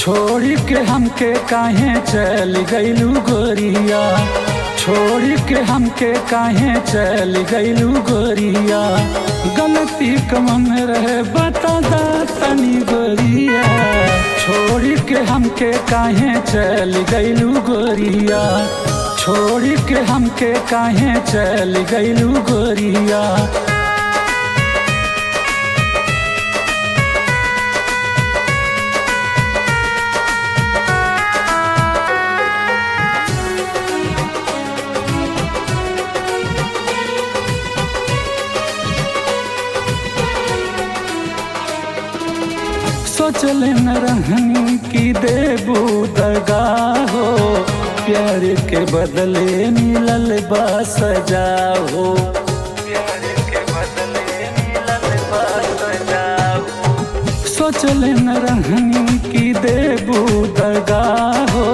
छोड़ के हमके काहे चल गइलू गोरिया, छोड़ के हमके काहे चल गइलू गोरिया। गलती कमन रहे बता दा तनी गोरिया, छोड़ के हमके काहे चल गइलू गोरिया, छोड़ के हमके काहे चल गइलू गोरिया। सोचल न रहनी की देबू दगा हो, प्यार के बदले मिलल बा सजा हो, प्यार के बदले मिलल बा सजा हो। सोचल न रहनी की देबू दगा हो,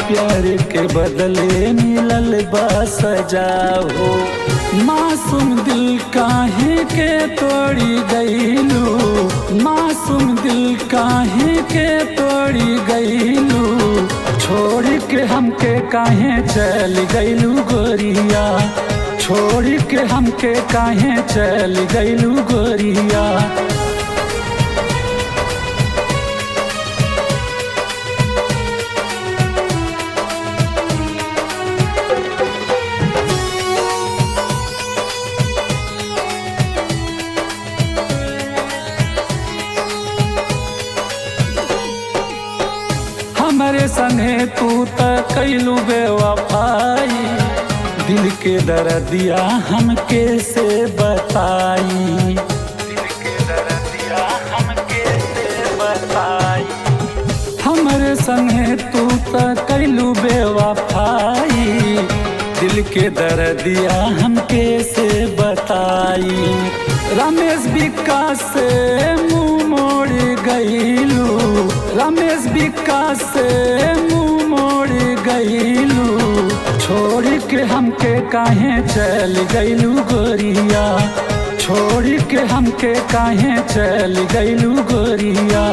प्यार के बदले मिलल बा सजा हो। मासूम दिल काहे के तोड़ी गइलू, मासूम दिल काहे के तोड़ी गइलू। छोड़ के हमके काहे चल गइलू गोरिया, छोड़ के हमके काहे चल गइलू गोरिया। हमरे सने तू त कैलू बेवफाई, दिल के दर्दिया हमके से बताई, दिल के दर्दिया हमके से बताई। हमरे सने तू त कैलू बेवफाई, दिल के दर्दिया हमके से बताई। रमेश विकास से मुँह मोड़ गइलू, रमेश विकास से मुँह मोड़ गइलू। छोड़ के हमके काहे चल गइलू गोरिया, छोड़ के हमके काहे चल गइलू गोरिया।